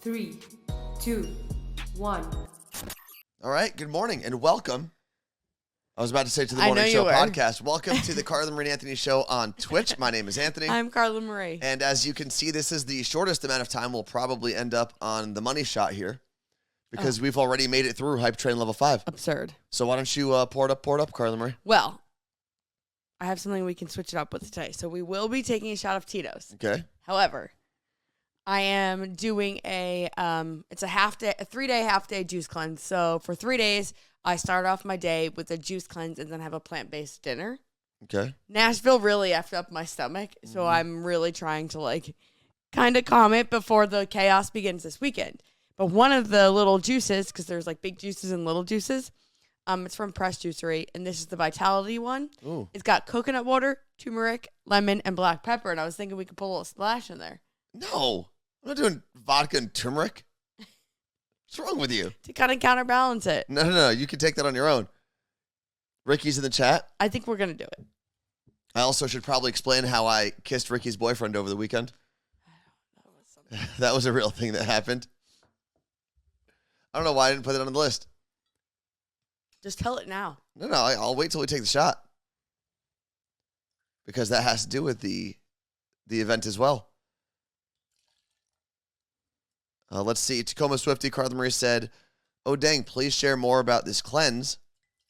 3, 2, 1. All right, good morning and welcome. I was about to say to the Morning Show podcast. Welcome to the Carla Marie Anthony Show on Twitch. My name is Anthony. I'm Carla Marie. And as you can see, this is the shortest amount of time we'll probably end up on the money shot here because we've already made it through Hype Train Level 5. Absurd. So why don't you pour it up, Carla Marie? Well, I have something we can switch it up with today. So we will be taking a shot of Tito's. Okay. However, I am doing it's a 3-day half-day juice cleanse. So for 3 days, I start off my day with a juice cleanse and then have a plant-based dinner. Okay. Nashville really effed up my stomach, so I'm really trying to kind of calm it before the chaos begins this weekend. But one of the little juices, because there's big juices and little juices, it's from Press Juicery, and this is the Vitality one. Ooh. It's got coconut water, turmeric, lemon, and black pepper, and I was thinking we could put a little splash in there. No, I'm not doing vodka and turmeric. What's wrong with you? To kind of counterbalance it. No. You can take that on your own. Ricky's in the chat. I think we're going to do it. I also should probably explain how I kissed Ricky's boyfriend over the weekend. That was a real thing that happened. I don't know why I didn't put it on the list. Just tell it now. No, I'll wait till we take the shot. Because that has to do with the event as well. Let's see. Tacoma Swifty, Carla Marie said, "Oh, dang, please share more about this cleanse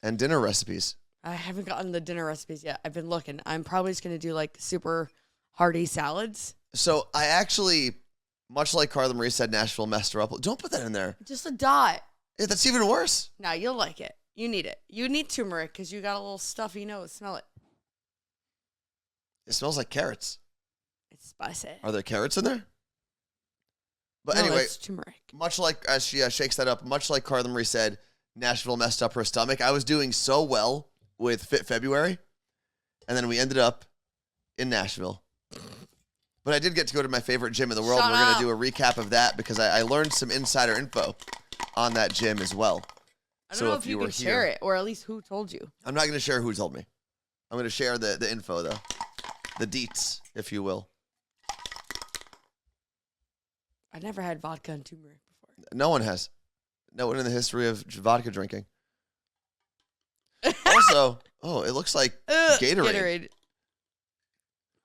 and dinner recipes." I haven't gotten the dinner recipes yet. I've been looking. I'm probably just going to do super hearty salads. So I actually, much like Carla Marie said, Nashville messed her up. Don't put that in there. Just a dot. Yeah, that's even worse. No, you'll like it. You need it. You need turmeric because you got a little stuffy nose. Smell it. It smells like carrots. It's spicy. Are there carrots in there? But no, anyway, it's turmeric. Much like, as she shakes that up, much like Carla Marie said, Nashville messed up her stomach. I was doing so well with Fit February, and then we ended up in Nashville. But I did get to go to my favorite gym in the world. Shut We're going up. to do a recap of that because I learned some insider info on that gym as well. I don't know if you can share it, or at least who told you. I'm not going to share who told me. I'm going to share the info, though. The deets, if you will. I never had vodka and turmeric before. No one has. No one in the history of vodka drinking. Also, it looks like Gatorade.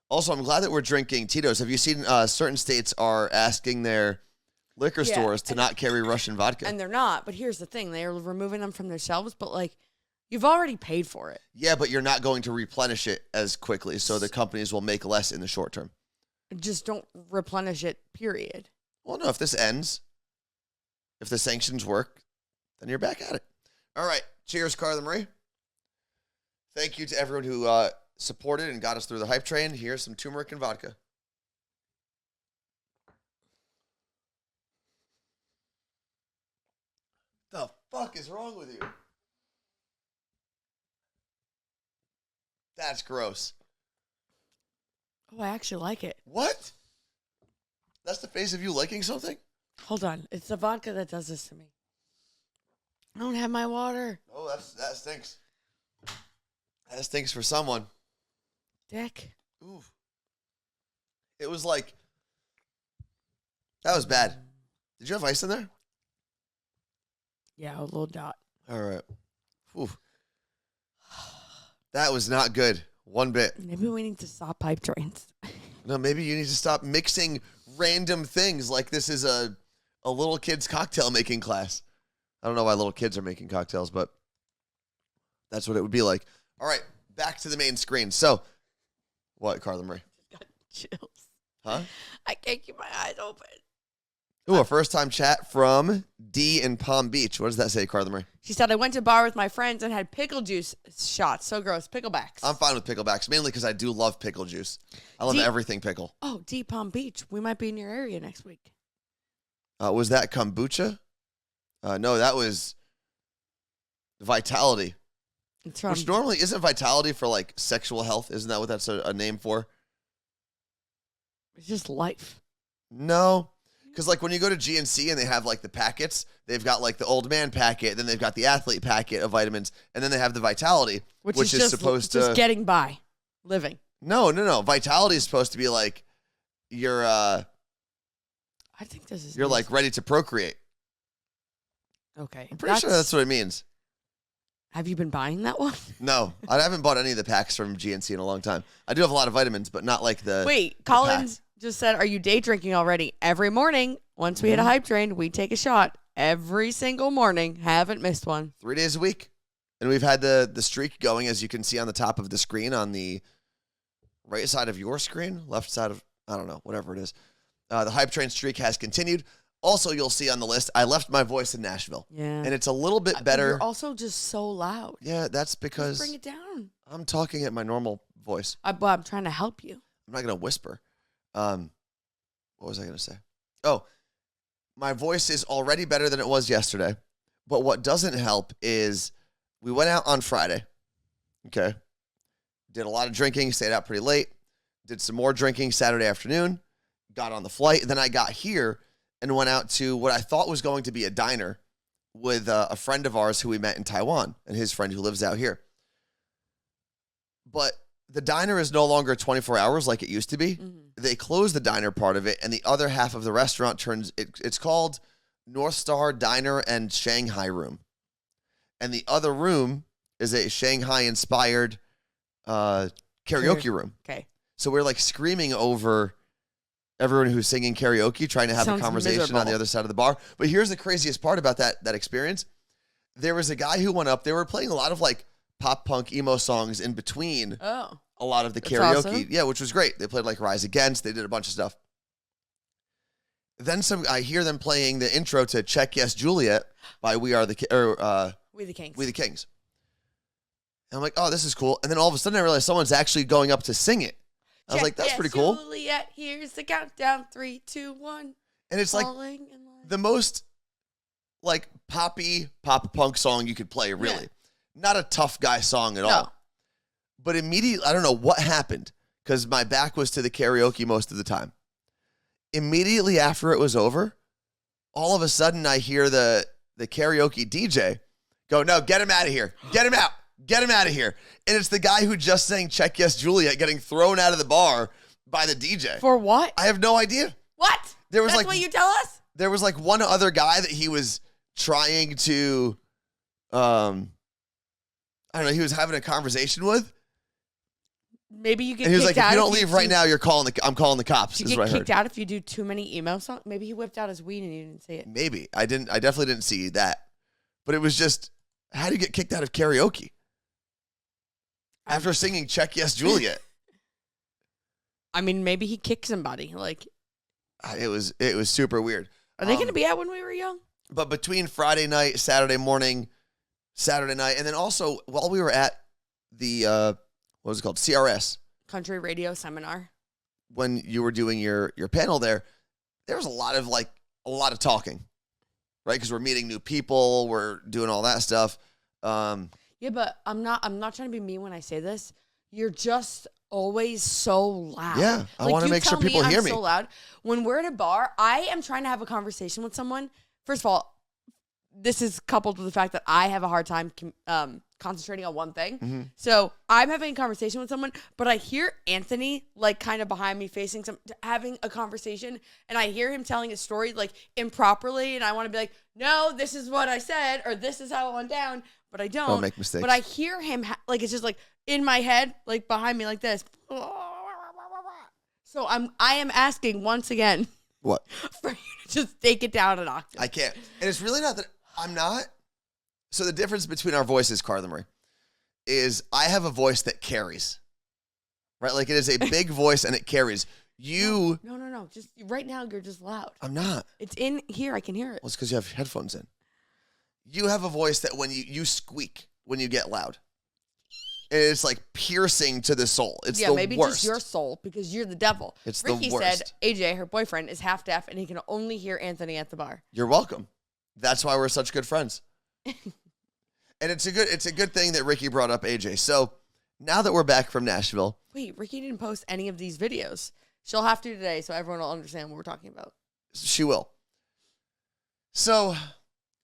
Also, I'm glad that we're drinking Tito's. Have you seen certain states are asking their liquor stores to not carry Russian vodka? And they're not, but here's the thing. They're removing them from their shelves, but you've already paid for it. Yeah, but you're not going to replenish it as quickly, so the companies will make less in the short term. Just don't replenish it, period. Well, no, if this ends, if the sanctions work, then you're back at it. All right. Cheers, Carla Marie. Thank you to everyone who supported and got us through the hype train. Here's some turmeric and vodka. The fuck is wrong with you? That's gross. Oh, I actually like it. What? That's the face of you liking something? Hold on. It's the vodka that does this to me. I don't have my water. Oh, that stinks. That stinks for someone. Dick. Ooh. It was that was bad. Did you have ice in there? Yeah, a little dot. All right. Ooh. That was not good. One bit. Maybe we need to stop pipe trains. No, maybe you need to stop mixing random things like this is a little kid's cocktail making class. I don't know why little kids are making cocktails, but that's what it would be like. All right, back to the main screen. So, what, Carla Marie? Got chills. Huh? I can't keep my eyes open. Ooh, a first-time chat from D in Palm Beach. What does that say, Carla Marie? She said, I went to a bar with my friends and had pickle juice shots. So gross. Picklebacks. I'm fine with picklebacks, mainly because I do love pickle juice. I love everything pickle. Oh, D Palm Beach. We might be in your area next week. Was that kombucha? No, that was Vitality. It's from Which normally isn't Vitality for sexual health. Isn't that what that's a name for? It's just life. No. Because, when you go to GNC and they have, the packets, they've got, the old man packet, then they've got the athlete packet of vitamins, and then they have the Vitality, which is just, supposed to... just getting by, living. No. Vitality is supposed to be, your... I I think this is. You're like ready to procreate. Okay. I'm pretty sure that's what it means. Have you been buying that one? No, I haven't bought any of the packs from GNC in a long time. I do have a lot of vitamins, but not like the. Wait, Collins just said, "Are you day drinking already?" Every morning, once we hit a hype train, we take a shot every single morning. Haven't missed one. 3 days a week, and we've had the streak going, as you can see on the top of the screen, on the right side of your screen, left side of I don't know, whatever it is. The hype train streak has continued. Also, you'll see on the list, I left my voice in Nashville. Yeah. And it's a little bit better. You're also just so loud. Yeah, that's because Just bring it down. I'm talking at my normal voice. But I'm trying to help you. I'm not going to whisper. What was I going to say? Oh, my voice is already better than it was yesterday. But what doesn't help is we went out on Friday. Okay. Did a lot of drinking, stayed out pretty late. Did some more drinking Saturday afternoon. Got on the flight. Then I got here and went out to what I thought was going to be a diner with a friend of ours who we met in Taiwan and his friend who lives out here. But the diner is no longer 24 hours like it used to be. Mm-hmm. They closed the diner part of it, and the other half of the restaurant it's called North Star Diner and Shanghai Room. And the other room is a Shanghai-inspired karaoke room. Okay. So we're like screaming over everyone who's singing karaoke, trying to have a conversation miserable. on the other side of the bar. But here's the craziest part about that experience. There was a guy who went up. They were playing a lot of like pop punk emo songs in between a lot of the karaoke. Awesome. Yeah, which was great. They played like Rise Against. They did a bunch of stuff. Then I hear them playing the intro to Check Yes Juliet by We the Kings. We the Kings. And I'm like, oh, this is cool. And then all of a sudden I realized someone's actually going up to sing it. I was like, that's pretty cool. Juliet, here's the countdown. 3, 2, 1. And it's like the most like poppy pop punk song you could play, really. Yeah. Not a tough guy song at all. But immediately, I don't know what happened because my back was to the karaoke most of the time. Immediately after it was over, all of a sudden I hear the karaoke DJ go, no, get him out of here. Get him out. Get him out of here. And it's the guy who just sang Check Yes Juliet getting thrown out of the bar by the DJ. For what? I have no idea. What? That's what you tell us? There was like one other guy that he was trying to, I don't know, he was having a conversation with. Maybe you get and he was kicked like, out. if you don't leave right now, I'm calling the cops. You get kicked out if you do too many emo songs. Maybe he whipped out his weed and you didn't see it. Maybe. I definitely didn't see that. But it was just, how do you get kicked out of karaoke? After singing Check Yes Juliet. I mean, maybe he kicked somebody. Like, it was super weird. Are they going to be out when we were young? But between Friday night, Saturday morning, Saturday night, and then also while we were at the what was it called? CRS. Country Radio Seminar. When you were doing your panel there was a lot of talking. Right? Because we're meeting new people, we're doing all that stuff. Yeah, but I'm not trying to be mean when I say this. You're just always so loud. Yeah, I want to make sure people hear me. I'm so loud. When we're at a bar, I am trying to have a conversation with someone. First of all, this is coupled with the fact that I have a hard time concentrating on one thing. Mm-hmm. So I'm having a conversation with someone, but I hear Anthony like kind of behind me having a conversation, and I hear him telling a story like improperly, and I want to be like, no, this is what I said, or this is how it went down. But I don't make mistakes. But I hear him like it's just like in my head, like behind me, like this. So I am asking once again. What? For you to just take it down an octave. I can't, and it's really not that I'm not. So the difference between our voices, Carla Marie, is I have a voice that carries. Right, like it is a big voice and it carries. You. No. Just right now, you're just loud. I'm not. It's in here. I can hear it. Well, it's because you have headphones in. You have a voice that when you squeak when you get loud. It's like piercing to the soul. It's the maybe worst. Just your soul because you're the devil. It's Ricki the worst. said AJ, her boyfriend, is half deaf and he can only hear Anthony at the bar. You're welcome. That's why we're such good friends. And it's a good thing that Ricki brought up AJ. So now that we're back from Nashville. Wait, Ricki didn't post any of these videos. She'll have to today so everyone will understand what we're talking about. She will. So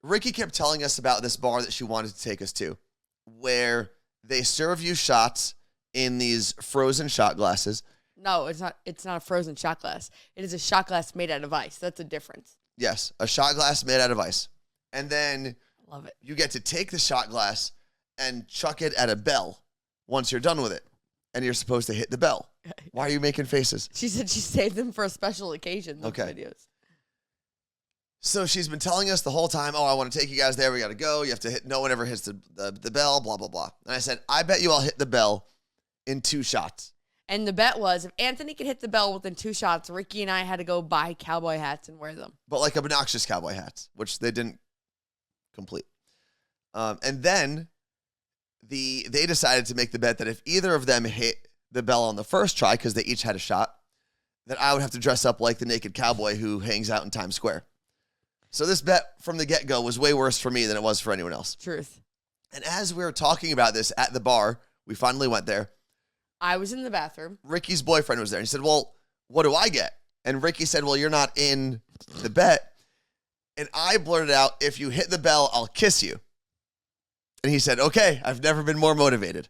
Ricki kept telling us about this bar that she wanted to take us to, where they serve you shots in these frozen shot glasses, No, it's not. It's not a frozen shot glass. It is a shot glass made out of ice. That's a difference. Yes, a shot glass made out of ice. And then Love it. you get to take the shot glass and chuck it at a bell once you're done with it. And you're supposed to hit the bell. Why are you making faces? She said she saved them for a special occasion. Those Okay. videos. So she's been telling us the whole time, oh, I want to take you guys there. We got to go. You have to hit. No one ever hits the bell, blah, blah, blah. And I said, I bet you I'll hit the bell in 2 shots. And the bet was if Anthony could hit the bell within 2 shots, Ricki and I had to go buy cowboy hats and wear them. But like obnoxious cowboy hats, which they didn't complete. And then they decided to make the bet that if either of them hit the bell on the first try, because they each had a shot, that I would have to dress up like the naked cowboy who hangs out in Times Square. So this bet from the get-go was way worse for me than it was for anyone else. Truth. And as we were talking about this at the bar, we finally went there. I was in the bathroom. Ricky's boyfriend was there. And he said, well, what do I get? And Ricki said, well, you're not in the bet. And I blurted out, if you hit the bell, I'll kiss you. And he said, okay, I've never been more motivated.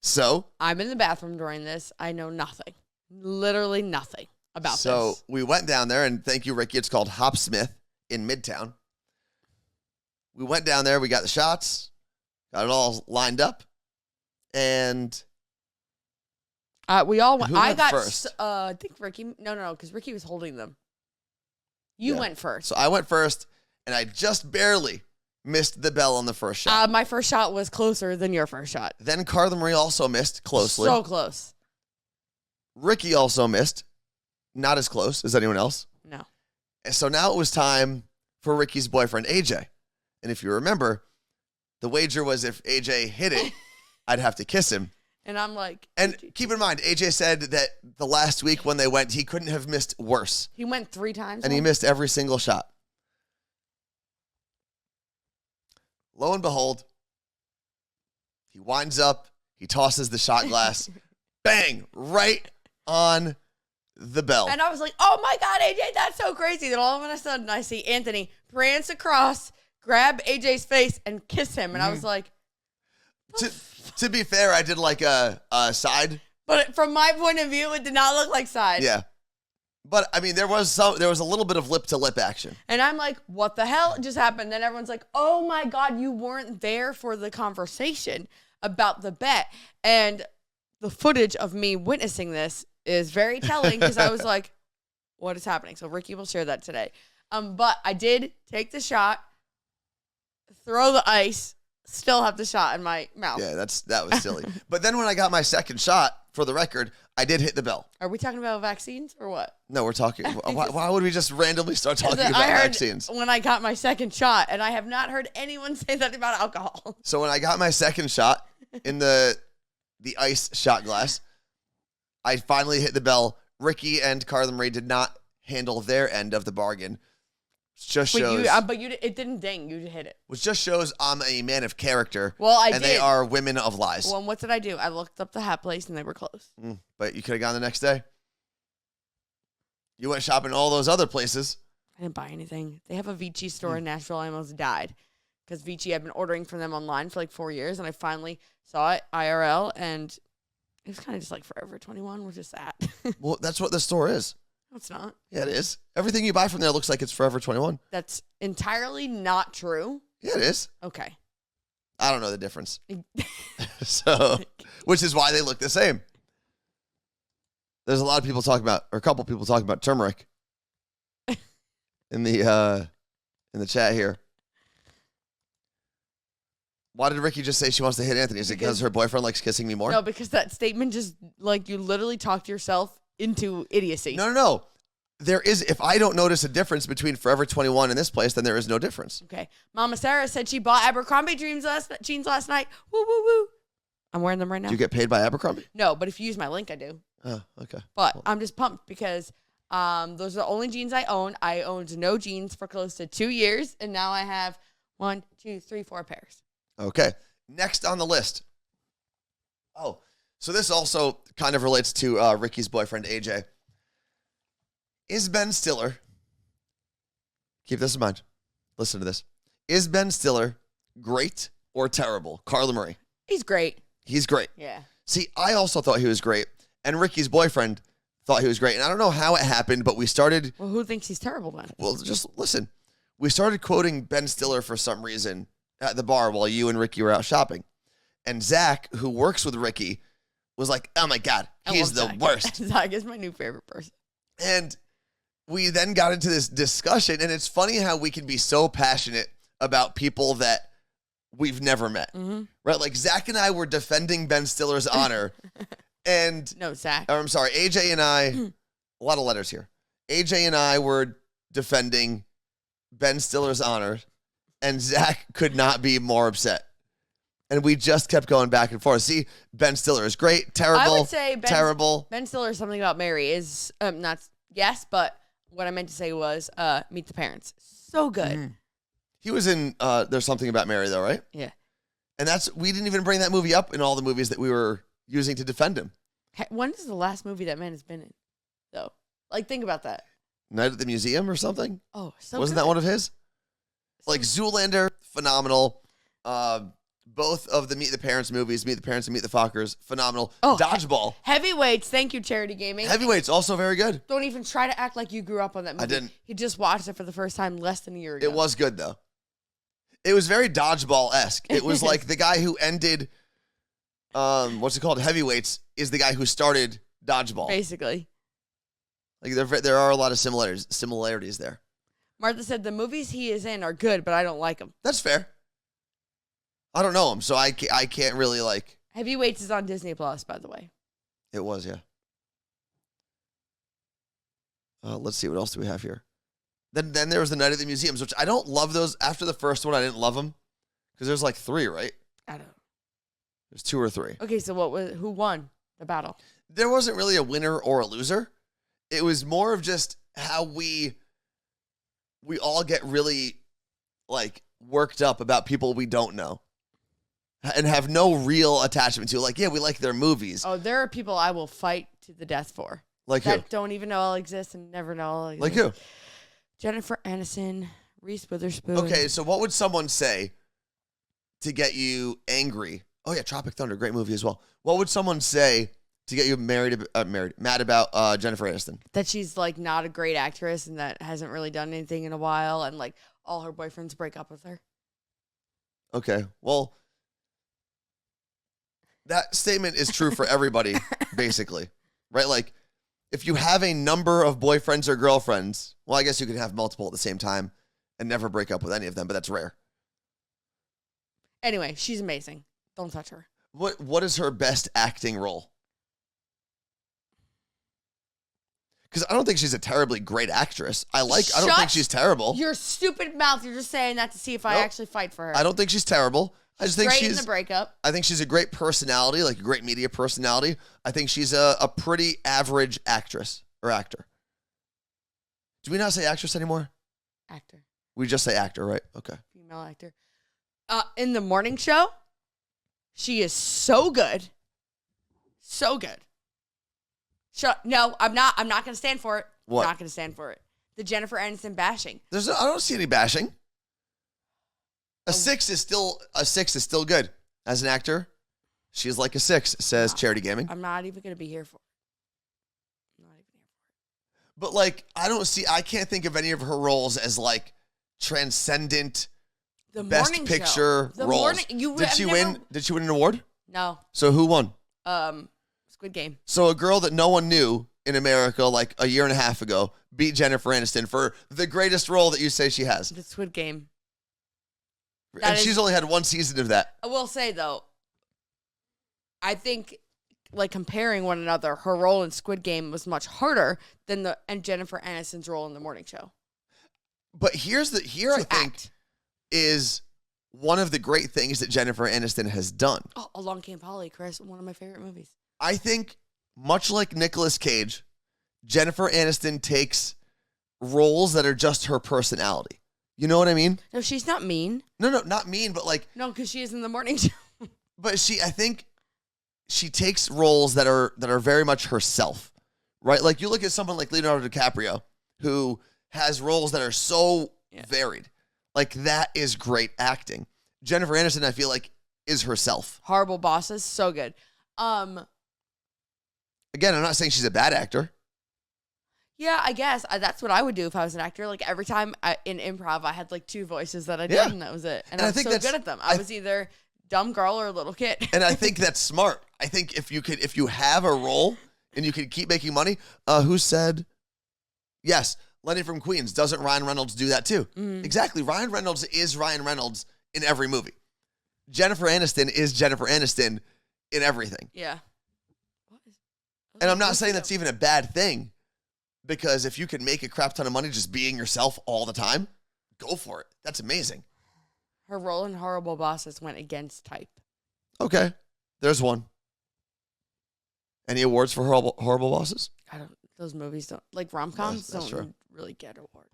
So I'm in the bathroom during this. I know nothing. Literally nothing about this. So we went down there, and thank you, Ricki. It's called Hopsmith in Midtown. We went down there. We got the shots, got it all lined up, and we all went. who I went got first? I think Ricki. No, because Ricki was holding them. You Yeah. went first. So I went first, and I just barely missed the bell on the first shot. My first shot was closer than your first shot. Then Carla Marie also missed closely. So close. Ricki also missed, not as close as anyone else. No. And so now it was time for Ricki's boyfriend, AJ. And if you remember, the wager was if AJ hit it, I'd have to kiss him. And I'm like. And keep in mind, AJ said that the last week when they went, he couldn't have missed worse. He went 3 times. And he missed every single shot. Lo and behold, he winds up, he tosses the shot glass, bang, right on the bell. And I was like, oh my God, AJ, that's so crazy. Then all of a sudden I see Anthony prance across, grab AJ's face, and kiss him. And I was like, To be fair, I did like a side. but from my point of view, it did not look like side. Yeah. But I mean, there was a little bit of lip to lip action. And I'm like, what the hell just happened? Then everyone's like, oh my God, you weren't there for the conversation about the bet. And the footage of me witnessing this is very telling because I was like, what is happening? So Ricki will share that today. But I did take the shot, throw the ice, still have the shot in my mouth. Yeah, that was silly. But then when I got my second shot, for the record, I did hit the bell. Are we talking about vaccines or what? No, we're talking. Why would we just randomly start talking about I heard vaccines? when I got my second shot, and I have not heard anyone say that about alcohol. So when I got my second shot in the ice shot glass, I finally hit the bell. Ricki and Carla Marie did not handle their end of the bargain. Just shows, It didn't ding. You hit it. which just shows I'm a man of character. Well, I and did. they are women of lies. Well, what did I do? I looked up the hat place, and they were closed. But you could have gone the next day. You went shopping all those other places. I didn't buy anything. They have a Vici store in Nashville. I almost died because Vici, I've been ordering from them online for like 4 years, and I finally saw it IRL, and it was kind of just like Forever 21, which is sad. Well, that's what the store is. No, it's not. Yeah, it is. Everything you buy from there looks like it's Forever 21. That's entirely not true. Yeah, it is. Okay. I don't know the difference. So, which is why they look the same. There's a lot of people talking about, or a couple people talking about turmeric in the chat here. Why did Ricki just say she wants to hit Anthony? Is it because her boyfriend likes kissing me more? No, because that statement just, like, you literally talked yourself into idiocy. No. There is, if I don't notice a difference between Forever 21 and this place, then there is no difference. Okay. Mama Sarah said she bought Abercrombie jeans last night. Woo, woo, woo. I'm wearing them right now. Do you get paid by Abercrombie? No, but if you use my link, I do. Oh, okay. But I'm just pumped because those are the only jeans I own. I owned no jeans for close to 2 years, and now I have 1, 2, 3, 4 pairs. Okay. Next on the list. Oh, so this also kind of relates to Ricki's boyfriend, AJ. Is Ben Stiller, keep this in mind, listen to this. Is Ben Stiller great or terrible? Carla Marie. He's great. He's great. Yeah. See, I also thought he was great. And Ricki's boyfriend thought he was great. And I don't know how it happened, but we started. Well, who thinks he's terrible then? Well, just listen. We started quoting Ben Stiller for some reason at the bar while you and Ricki were out shopping. And Zach, who works with Ricki, was like, oh my God, he's the worst. Zach is my new favorite person. And we then got into this discussion, and it's funny how we can be so passionate about people that we've never met, right? Like Zach and I were defending Ben Stiller's honor, and no, Zach. Or I'm sorry, AJ and I, a lot of letters here. AJ and I were defending Ben Stiller's honor, and Zach could not be more upset. And we just kept going back and forth. See, Ben Stiller is great, terrible, I would say terrible. Ben Stiller, Something About Mary is not yes, but what I meant to say was Meet the Parents. So good. He was in There's Something About Mary, though, right? Yeah. And we didn't even bring that movie up in all the movies that we were using to defend him. When is the last movie that man has been in, though? Like, think about that. Night at the Museum or something? Oh, so Wasn't good. that one of his? Like Zoolander, phenomenal. Both of the Meet the Parents movies, Meet the Parents and Meet the Fockers, phenomenal. Oh, Dodgeball. Heavyweights, thank you, Charity Gaming. Heavyweights, also very good. Don't even try to act like you grew up on that movie. I didn't. He just watched it for the first time less than a year ago. It was good, though. It was very Dodgeball-esque. It was like the guy who ended, what's it called? Heavyweights is the guy who started Dodgeball. Basically. Like there are a lot of similarities there. Martha said the movies he is in are good, but I don't like them. That's fair. I don't know him, so I can't really like. Heavyweights is on Disney Plus, by the way. It was, yeah. Let's see, what else do we have here? Then there was the Night at the Museums, which I don't love those. After the first one, I didn't love them because there's like 3, right? I don't know. There's 2 or 3. Okay, so who won the battle? There wasn't really a winner or a loser. It was more of just how we all get really like worked up about people we don't know and have no real attachment to. Like, yeah, we like their movies. Oh, there are people I will fight to the death for. Like that who? don't even know I'll exist and never know I'll exist. Like who? Jennifer Aniston, Reese Witherspoon. Okay, so what would someone say to get you angry? Oh yeah, Tropic Thunder, great movie as well. What would someone say to get you mad about Jennifer Aniston? That she's like not a great actress and that hasn't really done anything in a while and like all her boyfriends break up with her. Okay, well, that statement is true for everybody, basically, right? Like, if you have a number of boyfriends or girlfriends, well, I guess you can have multiple at the same time and never break up with any of them, but that's rare. Anyway, she's amazing. Don't touch her. What is her best acting role? Because I don't think she's a terribly great actress. I don't think she's terrible. Your stupid mouth. You're just saying that to see if I actually fight for her. I don't think she's terrible. I just think she's in the breakup. I think she's a great personality, like a great media personality. I think she's a pretty average actress or actor. Do we not say actress anymore? Actor. We just say actor, right? Okay. Female actor. In the morning show, she is so good. So good. No, I'm not going to stand for it. What? I'm not going to stand for it. The Jennifer Aniston bashing. I don't see any bashing. A 6 is still good. As an actor, she's like a 6, says Charity Gaming. I'm not even going to be here for it. I'm not even here for it. But like, I can't think of any of her roles as like transcendent the best morning picture show. roles. Did she win an award? No. So who won? Squid Game. So a girl that no one knew in America like a year and a half ago beat Jennifer Aniston for the greatest role that you say she has. The Squid Game. And she's only had 1 season of that. I will say, though, I think, like, comparing one another, her role in Squid Game was much harder than Jennifer Aniston's role in The Morning Show. But I think, is one of the great things that Jennifer Aniston has done. Oh, Along Came Polly, Chris, one of my favorite movies. I think, much like Nicolas Cage, Jennifer Aniston takes roles that are just her personality. You know what I mean? No, she's not mean. No, not mean, but like... No, because she is in The Morning Show. But I think she takes roles that are very much herself, right? Like you look at someone like Leonardo DiCaprio, who has roles that are so varied. Like that is great acting. Jennifer Aniston, I feel like, is herself. Horrible Bosses, so good. Again, I'm not saying she's a bad actor. Yeah, I guess that's what I would do if I was an actor. Like every time in improv, I had like 2 voices that I did, Yeah. and that was it. And I I'm think so good at them. I was either dumb girl or little kid. And I think that's smart. I think if you have a role and you can keep making money, who said, yes, Lenny from Queens, doesn't Ryan Reynolds do that too? Mm-hmm. Exactly. Ryan Reynolds is Ryan Reynolds in every movie. Jennifer Aniston is Jennifer Aniston in everything. Yeah. And I'm not saying that's even a bad thing, because if you can make a crap ton of money just being yourself all the time, go for it. That's amazing. Her role in Horrible Bosses went against type. Okay. There's one. Any awards for horrible Bosses? Those movies don't, like rom-coms That's don't true. really get awards.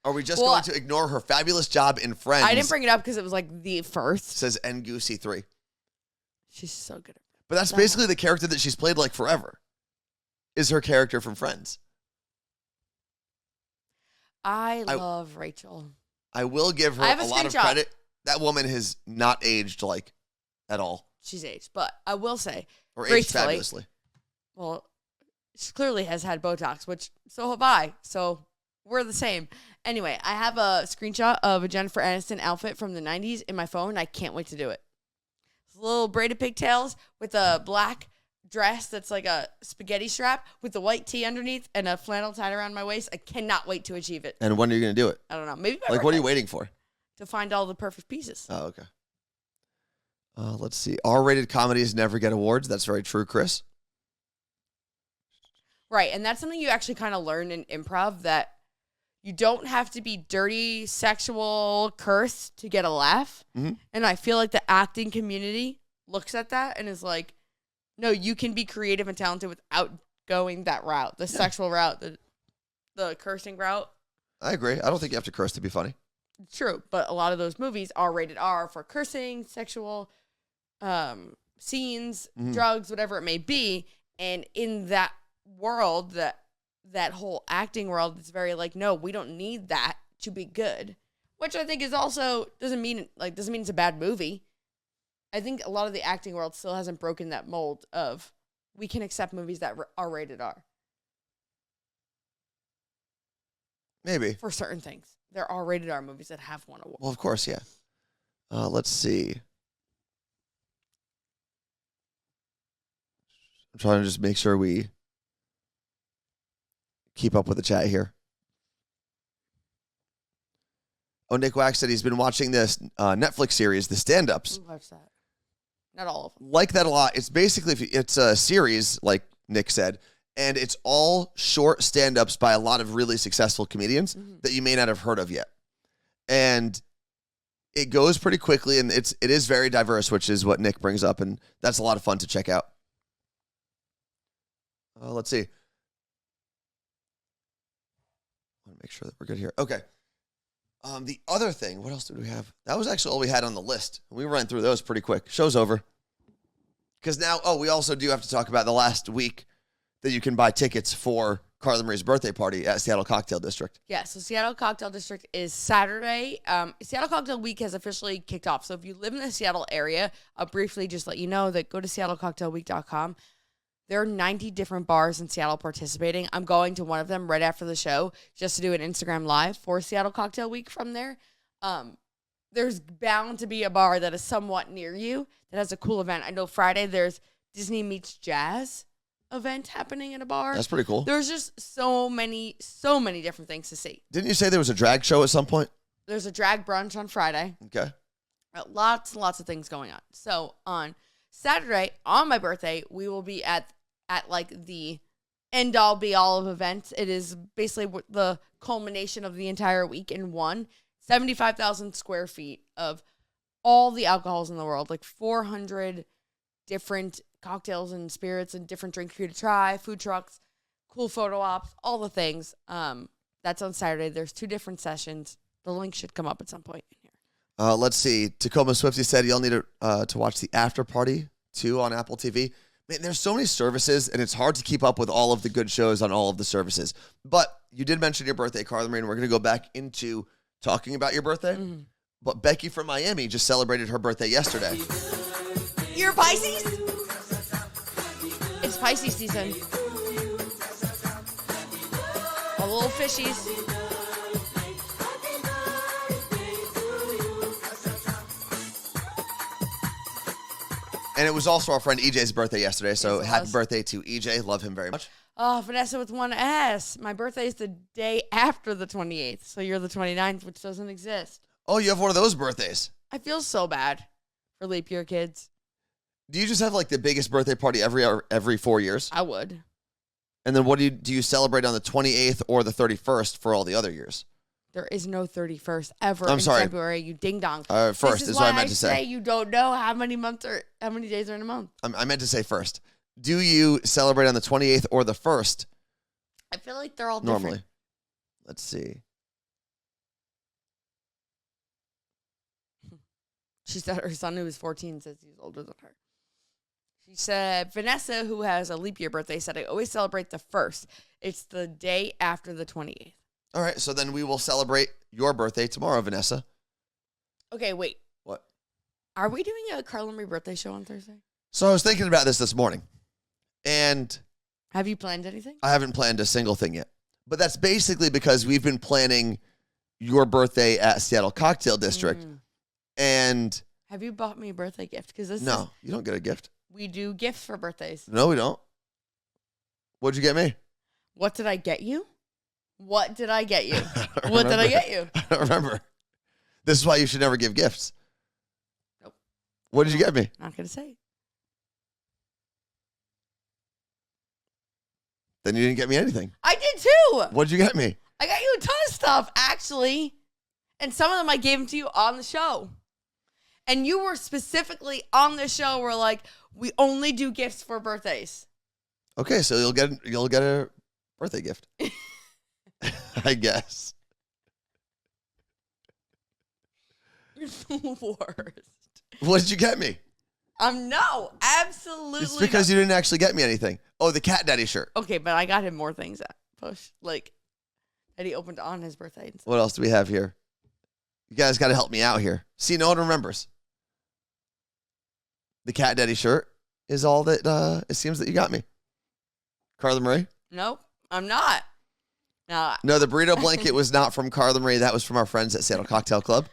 Are we just going to ignore her fabulous job in Friends? I didn't bring it up because it was like the first. Says Ngozi 3. She's so good at it. But that's basically the character that she's played like forever. Is her character from Friends. I love Rachel. I will give her a lot of credit. That woman has not aged like at all. She's aged, but I will say, or aged fabulously. Well, she clearly has had Botox, which so have I. So we're the same. Anyway, I have a screenshot of a Jennifer Aniston outfit from the 90s in my phone. I can't wait to do it. It's little braided pigtails with a black dress that's like a spaghetti strap with the white tee underneath and a flannel tied around my waist. I cannot wait to achieve it. And when are you going to do it? I don't know. Maybe like, what are you waiting for? To find all the perfect pieces. Oh, okay. Let's see. R-rated comedies never get awards. That's very true, Chris. Right, and that's something you actually kind of learn in improv, that you don't have to be dirty, sexual, cursed to get a laugh. Mm-hmm. And I feel like the acting community looks at that and is like, no, you can be creative and talented without going that route, the sexual route, the cursing route. I agree. I don't think you have to curse to be funny. True, but a lot of those movies are rated R for cursing, sexual scenes, drugs, whatever it may be. And in that world, that whole acting world, it's very like, no, we don't need that to be good. Which I think is also doesn't mean it's a bad movie. I think a lot of the acting world still hasn't broken that mold of we can accept movies that are rated R. Maybe. For certain things. There are rated R movies that have won awards. Well, of course, yeah. Let's see. I'm trying to just make sure we keep up with the chat here. Oh, Nick Wax said he's been watching this Netflix series, The Stand-Ups. Who watched that? Not all of them. Like that a lot. It's basically, it's a series, like Nick said, and it's all short stand-ups by a lot of really successful comedians that you may not have heard of yet. And it goes pretty quickly, and it is very diverse, which is what Nick brings up, and that's a lot of fun to check out. Let's see. I want to make sure that we're good here. Okay. The other thing, what else did we have? That was actually all we had on the list. We ran through those pretty quick. Show's over. Because now, we also do have to talk about the last week that you can buy tickets for Carla Marie's birthday party at Seattle Cocktail District. Yeah, so Seattle Cocktail District is Saturday. Seattle Cocktail Week has officially kicked off. So if you live in the Seattle area, I'll briefly just let you know that go to seattlecocktailweek.com. There are 90 different bars in Seattle participating. I'm going to one of them right after the show just to do an Instagram Live for Seattle Cocktail Week from there. There's bound to be a bar that is somewhat near you that has a cool event. I know Friday there's Disney Meets Jazz event happening in a bar. That's pretty cool. There's just so many different things to see. Didn't you say there was a drag show at some point? There's a drag brunch on Friday. Okay. Lots and lots of things going on. So on Saturday, on my birthday, we will be at like the end all be all of events. It is basically the culmination of the entire week in one. 75,000 square feet of all the alcohols in the world, like 400 different cocktails and spirits and different drinks for you to try, food trucks, cool photo ops, all the things. That's on Saturday. There's 2 different sessions. The link should come up at some point in here. Let's see. Tacoma Swifty said you'll need to watch the after party too on Apple TV. Man, there's so many services, and it's hard to keep up with all of the good shows on all of the services. But you did mention your birthday, Carla Marie, and we're going to go back into talking about your birthday. Mm-hmm. But Becky from Miami just celebrated her birthday yesterday. You're Pisces? It's Pisces season. little fishies. And it was also our friend EJ's birthday yesterday, so Yes, it happy was. birthday to EJ. Love him very much. Oh, Vanessa with one S. My birthday is the day after the 28th, so you're the 29th, which doesn't exist. Oh, you have one of those birthdays. I feel so bad for leap year kids. Do you just have like the biggest birthday party every 4 years? I would. And then what do you celebrate on the 28th or the 31st for all the other years? There is no 31st ever I'm in sorry. February, you ding dong. First is what I meant to say. You don't know how many days are in a month. I meant to say first. Do you celebrate on the 28th or the 1st I feel like they're all normally? different. Let's see. She said her son, who is 14, says he's older than her. She said, Vanessa, who has a leap year birthday, said, I always celebrate the 1st. It's the day after the 28th. All right, so then we will celebrate your birthday tomorrow, Vanessa. Okay, wait. What? Are we doing a Carla Marie birthday show on Thursday? So I was thinking about this morning, and Have you planned anything? I haven't planned a single thing yet. But that's basically because we've been planning your birthday at Seattle Cocktail District, and Have you bought me a birthday gift? Because no, you don't get a gift. we do gifts for birthdays. No, we don't. What'd you get me? What did I get you? What did I get you? don't What did I remember. get you? I don't remember. This is why you should never give gifts. Nope. What did you get me? Not going to say. Then you didn't get me anything. I did too. What did you get me? I got you a ton of stuff, actually. And some of them I gave them to you on the show. And you were specifically on the show where like, we only do gifts for birthdays. Okay, so you'll get a birthday gift. I guess. You're the worst. What did you get me? No, absolutely. It's because you didn't actually get me anything. Oh, the Cat Daddy shirt. Okay, but I got him more things at Push. Like, that he opened on his birthday. And stuff. What else do we have here? You guys got to help me out here. See, no one remembers. The Cat Daddy shirt is all that it seems that you got me. Carla Marie? Nope, I'm not. No, the burrito blanket was not from Carla Marie. That was from our friends at Seattle Cocktail Club.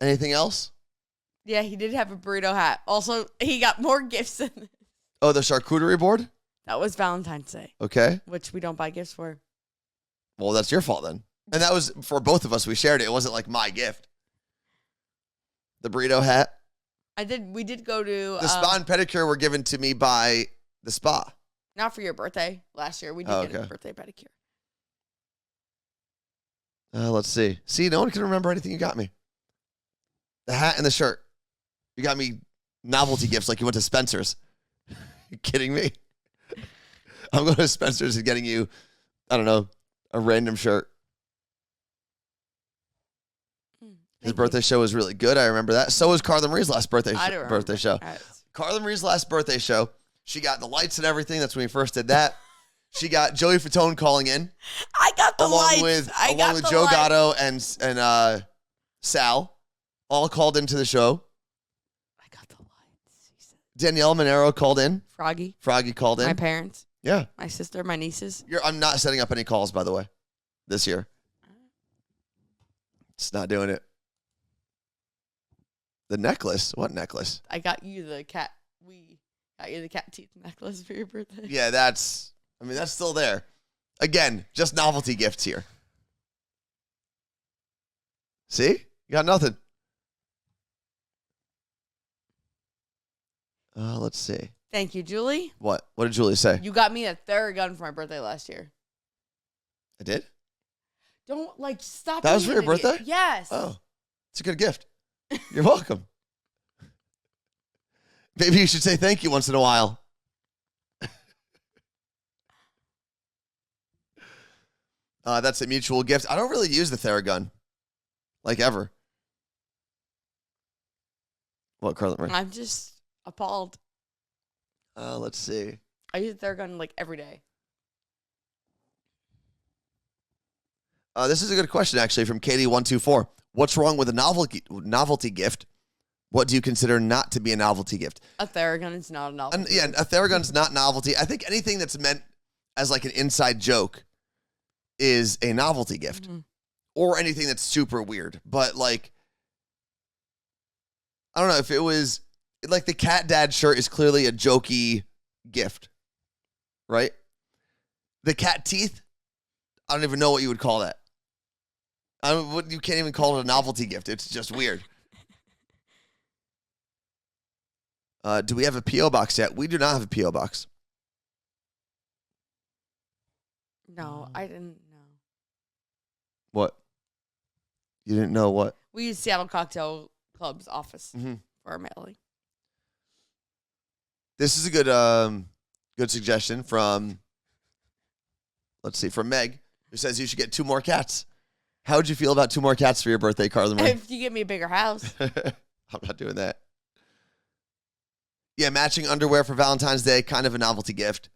Anything else? Yeah, he did have a burrito hat. Also, he got more gifts than this. Oh, the charcuterie board? That was Valentine's Day, Okay. which we don't buy gifts for. Well, that's your fault then. And that was for both of us. We shared it. It wasn't like my gift. The burrito hat. We did go to The spa and pedicure were given to me by the spa. not for your birthday last year. We did get a Okay. birthday pedicure. Let's see. See, no one can remember anything you got me. The hat and the shirt. You got me novelty gifts like you went to Spencer's. You kidding me? I'm going to Spencer's and getting you, I don't know, a random shirt. His birthday show was really good. I remember that. So was Carla Marie's last birthday show. Carla Marie's last birthday show. She got the lights and everything. That's when we first did that. She got Joey Fatone calling in. I got the along lights. with Joe Gatto and Sal, all called into the show. I got the lights. He said. Danielle Monero called in. Froggy. Froggy called in. My parents. Yeah. My sister. My nieces. I'm not setting up any calls, by the way, this year. Just not doing it. The necklace? What necklace? I got you the cat. We got you the cat teeth necklace for your birthday. Yeah, that's still there. Again, just novelty gifts here. See? You got nothing. Let's see. Thank you, Julie. What? What did Julie say? You got me a Theragun for my birthday last year. I did? Don't stop. That was being for your an idiot. birthday? Yes. Oh, it's a good gift. You're welcome. Maybe you should say thank you once in a while. That's a mutual gift. I don't really use the Theragun, ever. What, Carla? I'm just appalled. Let's see. I use a Theragun every day. This is a good question, actually, from Katie124. What's wrong with a novelty gift? What do you consider not to be a novelty gift? A Theragun is not a novelty. A Theragun's not novelty. I think anything that's meant as an inside joke is a novelty gift or anything that's super weird. But like, I don't know if it was like the cat dad shirt is clearly a jokey gift, right? The cat teeth, I don't even know what you would call that. You can't even call it a novelty gift. It's just weird. Do we have a P.O. box yet? We do not have a P.O. box. No, I didn't know. What? You didn't know what? We use Seattle Cocktail Club's office for our mailing. This is a good suggestion from, let's see, from Meg, who says you should get 2 more cats. How would you feel about 2 more cats for your birthday, Carla Marie? If you give me a bigger house. I'm not doing that. Yeah, matching underwear for Valentine's Day, kind of a novelty gift.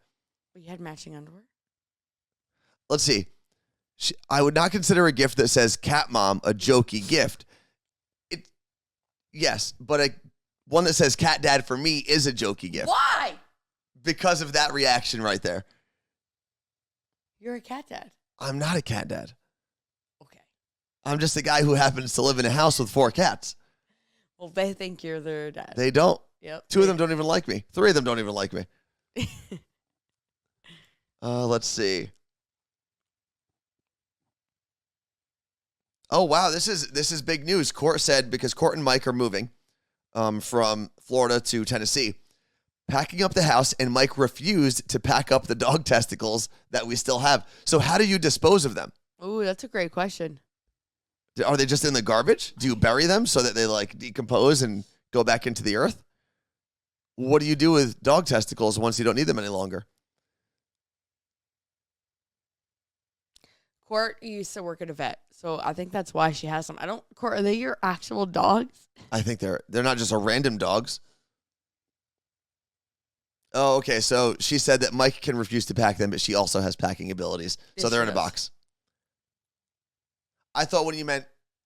You had matching underwear? Let's see. I would not consider a gift that says cat mom a jokey gift. Yes, but one that says cat dad for me is a jokey gift. Why? Because of that reaction right there. You're a cat dad. I'm not a cat dad. Okay. I'm just a guy who happens to live in a house with 4 cats. Well, they think you're their dad. They don't. Yep. 2 of them don't even like me. 3 of them don't even like me. Let's see. Oh, wow. This is big news. Court said, because Court and Mike are moving from Florida to Tennessee, packing up the house, and Mike refused to pack up the dog testicles that we still have. So how do you dispose of them? Ooh, that's a great question. Are they just in the garbage? Do you bury them so that they like decompose and go back into the earth? What do you do with dog testicles once you don't need them any longer? Court used to work at a vet, so I think that's why she has them. Court, are they your actual dogs? I think they're not just a random dogs. Oh, okay. So she said that Mike can refuse to pack them, but she also has packing abilities. So they're in a box. I thought when you meant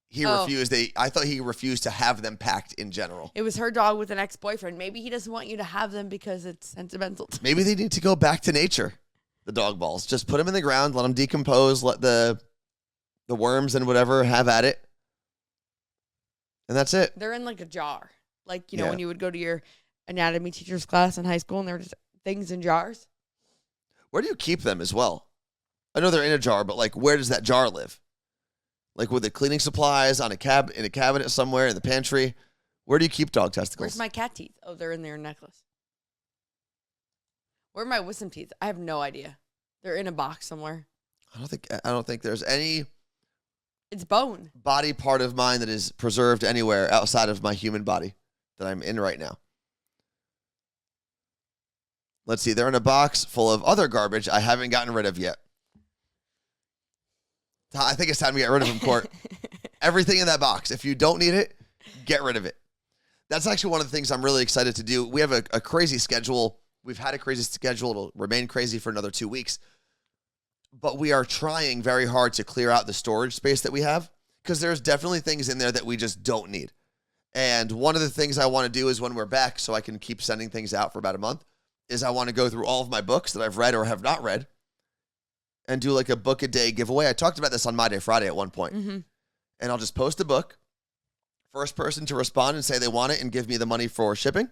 he refused, I thought he refused to have them packed in general. It was her dog with an ex-boyfriend. Maybe he doesn't want you to have them because it's sentimental. Maybe they need to go back to nature, the dog balls. Just put them in the ground, let them decompose, let the worms and whatever have at it. And that's it. They're in like a jar. Like, when you would go to your anatomy teacher's class in high school and there were just things in jars. Where do you keep them as well? I know they're in a jar, but like, where does that jar live? Like with the cleaning supplies in a cabinet somewhere in the pantry. Where do you keep dog testicles? Where's my cat teeth? Oh, they're in their necklace. Where are my wisdom teeth? I have no idea. They're in a box somewhere. I don't think there's any. It's bone. Body part of mine that is preserved anywhere outside of my human body that I'm in right now. Let's see. They're in a box full of other garbage I haven't gotten rid of yet. I think it's time to get rid of them, Court. Everything in that box. If you don't need it, get rid of it. That's actually one of the things I'm really excited to do. We have a crazy schedule. We've had a crazy schedule. It'll remain crazy for another 2 weeks. But we are trying very hard to clear out the storage space that we have because there's definitely things in there that we just don't need. And one of the things I want to do is when we're back, so I can keep sending things out for about a month, is I want to go through all of my books that I've read or have not read and do like a book a day giveaway. I talked about this on My Day Friday at one point. And I'll just post a book. First person to respond and say they want it and give me the money for shipping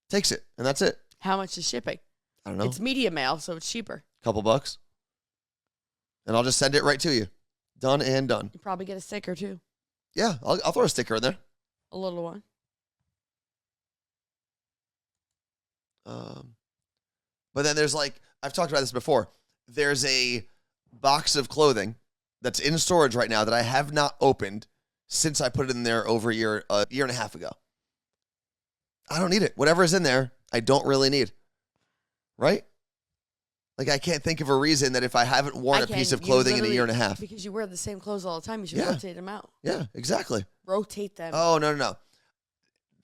takes it. And that's it. How much is shipping? I don't know. It's media mail, so it's cheaper. Couple bucks. And I'll just send it right to you. Done and done. You probably get a sticker too. Yeah, I'll throw a sticker in there. A little one. But then there's like, I've talked about this before. There's a box of clothing that's in storage right now that I have not opened since I put it in there over a year and a half ago. I don't need it. Whatever is in there, I don't really need. Right? Like, I can't think of a reason that if I haven't worn a piece of clothing in a year and a half. Because you wear the same clothes all the time, you should rotate them out. Yeah, exactly. Rotate them. Oh, no.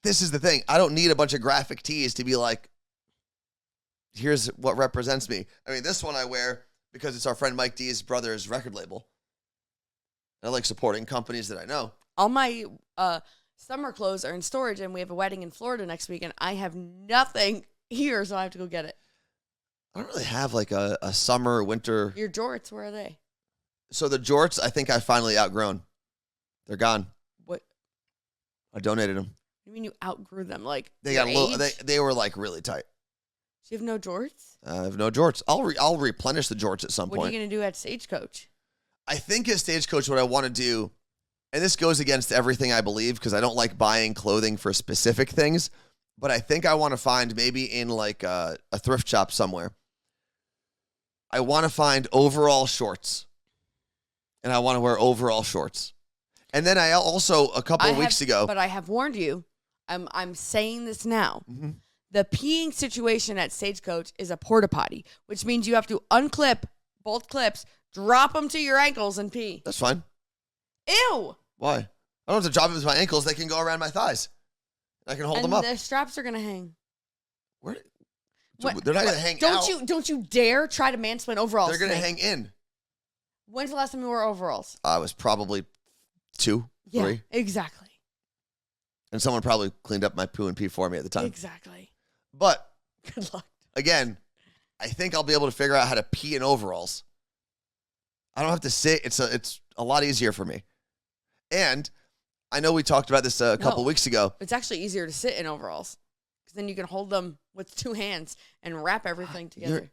This is the thing. I don't need a bunch of graphic tees to be like, here's what represents me. I mean, this one I wear because it's our friend Mike D's brother's record label. I like supporting companies that I know. All my summer clothes are in storage, and we have a wedding in Florida next week, and I have nothing here, so I have to go get it. I don't really have like a summer, winter. Your jorts, where are they? So the jorts, I think I finally outgrown. They're gone. What? I donated them. You mean you outgrew them? Like They your got a little. age? They were like really tight. So you have no jorts? I have no jorts. I'll replenish the jorts at some What are point. you gonna do at Stagecoach? I think at Stagecoach, what I want to do, and this goes against everything I believe because I don't like buying clothing for specific things, but I think I want to find maybe in like a thrift shop somewhere. I want to find overall shorts, and I want to wear overall shorts. And then I also a couple of weeks ago, But I have warned you. I'm saying this now. Mm-hmm. The peeing situation at Stagecoach is a porta potty, which means you have to unclip both clips, drop them to your ankles, and pee. That's fine. Ew. Why? I don't have to drop them to my ankles. They can go around my thighs. I can hold them up. The straps are gonna hang. Where? What- They're not going to hang out. Don't you dare try to mansplain overalls. They're going to to me. hang in. When's the last time you wore overalls? I was probably 2, Yeah, 3. exactly. And someone probably cleaned up my poo and pee for me at the time. Exactly. But, Good luck. again, I think I'll be able to figure out how to pee in overalls. I don't have to sit. It's a lot easier for me. And I know we talked about this a couple weeks ago. It's actually easier to sit in overalls because then you can hold them with 2 hands and wrap everything together.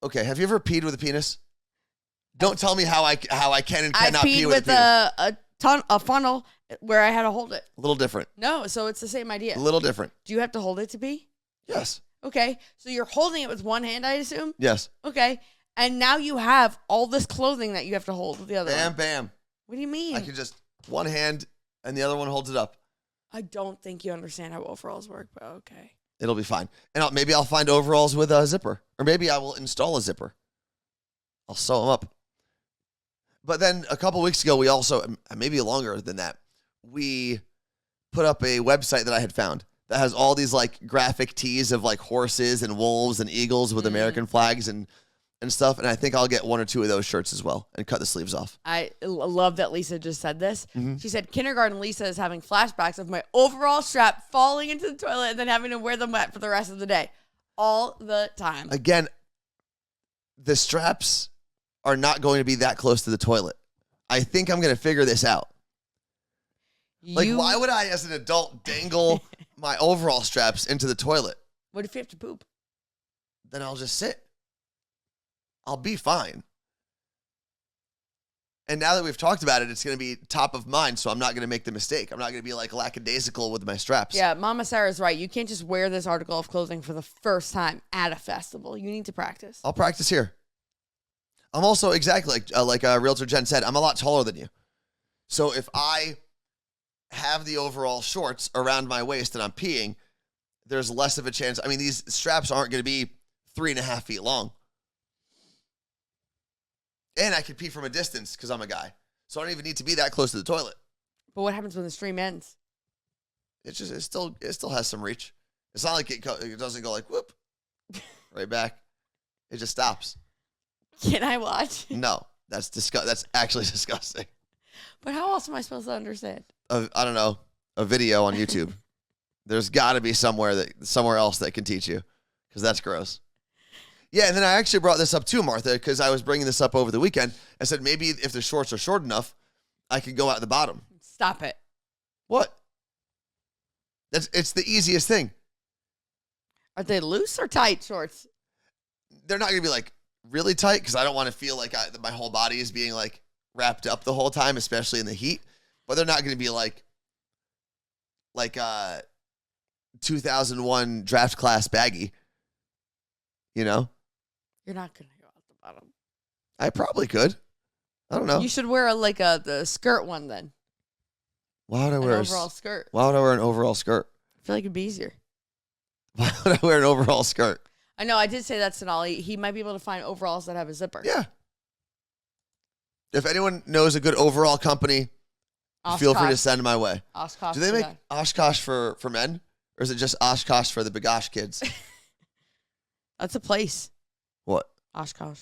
Okay, have you ever peed with a penis? Don't tell me how I can and I cannot pee peed with with a penis. a funnel where I had to hold it. A little different. No, so it's the same idea. A little different. Do you have to hold it to pee? Yes. Okay, so you're holding it with one hand, I assume? Yes. Okay, and now you have all this clothing that you have to hold with the other Bam, one. bam. What do you mean? I can just one hand and the other one holds it up. I don't think you understand how overalls work, but okay. It'll be fine. And maybe I'll find overalls with a zipper. Or maybe I will install a zipper. I'll sew them up. But then a couple weeks ago, we also, maybe longer than that, we put up a website that I had found that has all these like graphic tees of like horses and wolves and eagles with American flags and stuff. And I think I'll get 1 or 2 of those shirts as well and cut the sleeves off. I love that Lisa just said this. Mm-hmm. She said, kindergarten Lisa is having flashbacks of my overall strap falling into the toilet and then having to wear them wet for the rest of the day. All the time. Again, the straps are not going to be that close to the toilet. I think I'm going to figure this out. Like, why would I, as an adult, dangle my overall straps into the toilet? What if you have to poop? Then I'll just sit. I'll be fine. And now that we've talked about it, it's going to be top of mind, so I'm not going to make the mistake. I'm not going to be like lackadaisical with my straps. Yeah, Mama Sarah's right. You can't just wear this article of clothing for the first time at a festival. You need to practice. I'll practice here. I'm also exactly like Realtor Jen said, I'm a lot taller than you. So if I have the overall shorts around my waist and I'm peeing, there's less of a chance. I mean, these straps aren't going to be 3.5 feet long. And I can pee from a distance because I'm a guy. So I don't even need to be that close to the toilet. But what happens when the stream ends? It still has some reach. It's not like it doesn't go like whoop right back. It just stops. Can I watch? No, that's actually disgusting. But how else am I supposed to understand? I don't know, a video on YouTube. There's got to be somewhere else that can teach you, because that's gross. Yeah, and then I actually brought this up too, Martha, because I was bringing this up over the weekend. I said maybe if the shorts are short enough, I could go out the bottom. Stop it. What? It's the easiest thing. Are they loose or tight shorts? They're not going to be like really tight because I don't want to feel like my whole body is being like wrapped up the whole time, especially in the heat. But they're not going to be like 2001 draft class baggy, you know? You're not going to go out the bottom. I probably could. I don't know. You should wear the skirt one then. Why would I An wear overall skirt. Why would I wear an overall skirt? I feel like it'd be easier. Why would I wear an overall skirt? I know. I did say that to Sonali. He might be able to find overalls that have a zipper. Yeah. If anyone knows a good overall company, feel free to send my way. Oshkosh. Do they make Oshkosh for men? Or is it just Oshkosh for the Bagosh kids? That's a place. What? Oshkosh.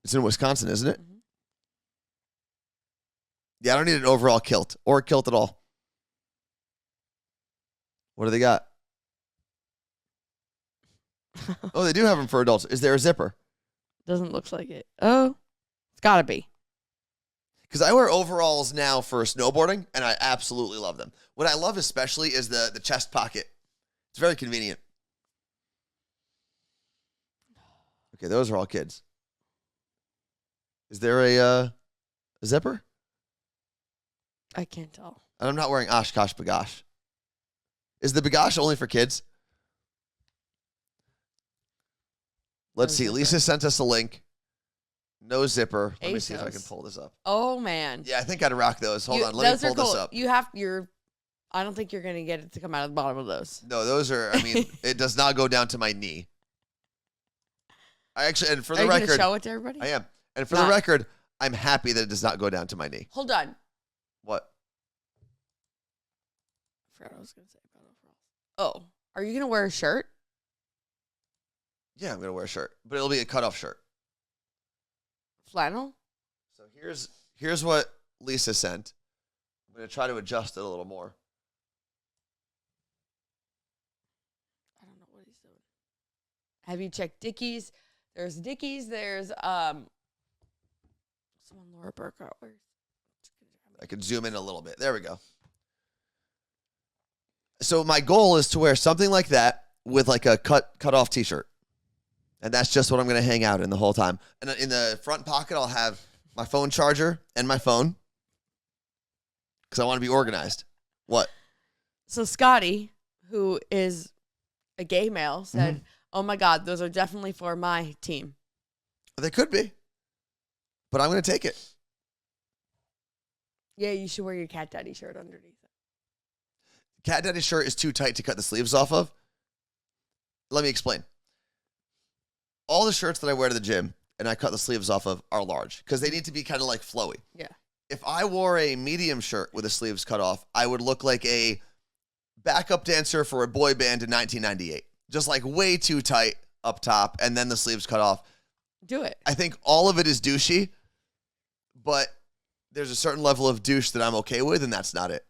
It's in Wisconsin, isn't it? Mm-hmm. Yeah, I don't need an overall kilt or a kilt at all. What do they got? Oh, they do have them for adults. Is there a zipper? Doesn't look like it. Oh, it's got to be. Because I wear overalls now for snowboarding, and I absolutely love them. What I love especially is the chest pocket. It's very convenient. Okay, those are all kids. Is there a zipper? I can't tell. And I'm not wearing Oshkosh Bagosh. Is the Bagosh only for kids? Let's see. Zipper. Lisa sent us a link. No zipper. Let me see if I ASOS. can pull this up. Oh man. Yeah, I think I'd rock those. Hold on. Let me pull this up. I don't think you're gonna get it to come out of the bottom of those. No, those are, I mean, it does not go down to my knee. I actually, and for the Are you record, gonna show it to everybody? I am. And for the record, I'm happy that it does not go down to my knee. Hold on. What? I forgot what I was gonna say about overalls. Oh, are you gonna wear a shirt? Yeah, I'm going to wear a shirt, but it'll be a cutoff shirt. Flannel? So here's what Lisa sent. I'm going to try to adjust it a little more. I don't know what he's doing. Have you checked Dickies? There's Dickies. There's someone Laura Burkhart wears. I can zoom in a little bit. There we go. So my goal is to wear something like that with like a cut off t-shirt. And that's just what I'm going to hang out in the whole time. And in the front pocket, I'll have my phone charger and my phone because I want to be organized. What? So Scotty, who is a gay male, said, "Oh my God, those are definitely for my team." They could be, but I'm going to take it. Yeah, you should wear your Cat Daddy shirt underneath it. Cat Daddy's shirt is too tight to cut the sleeves off of. Let me explain. All the shirts that I wear to the gym and I cut the sleeves off of are large because they need to be kind of like flowy. Yeah. If I wore a medium shirt with the sleeves cut off, I would look like a backup dancer for a boy band in 1998. Just like way too tight up top and then the sleeves cut off. Do it. I think all of it is douchey, but there's a certain level of douche that I'm okay with, and that's not it.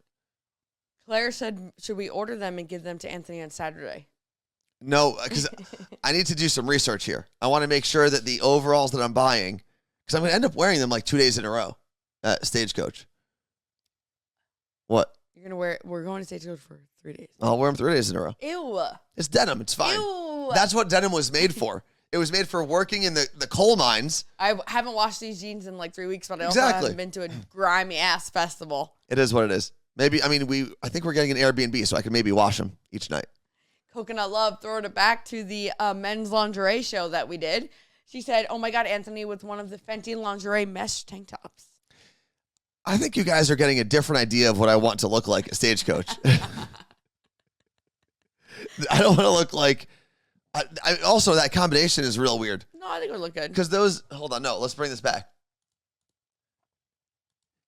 Claire said, should we order them and give them to Anthony on Saturday? No, because I need to do some research here. I want to make sure that the overalls that I'm buying, because I'm going to end up wearing them like 2 days in a row at Stagecoach. What? You're going to wear it. We're going to Stagecoach for 3 days. I'll wear them 3 days in a row. Ew. It's denim. It's fine. Ew. That's what denim was made for. It was made for working in the coal mines. I haven't washed these jeans in like 3 weeks, but I also Exactly. haven't been to a grimy ass festival. It is what it is. Maybe, I mean, I think we're getting an Airbnb, so I can maybe wash them each night. Coconut Love throwing it back to the men's lingerie show that we did. She said, "Oh my God, Anthony, with one of the Fenty lingerie mesh tank tops." I think you guys are getting a different idea of what I want to look like at Stagecoach. I don't want to look like... also, that combination is real weird. No, I think it would look good. Because those... Hold on, no, let's bring this back.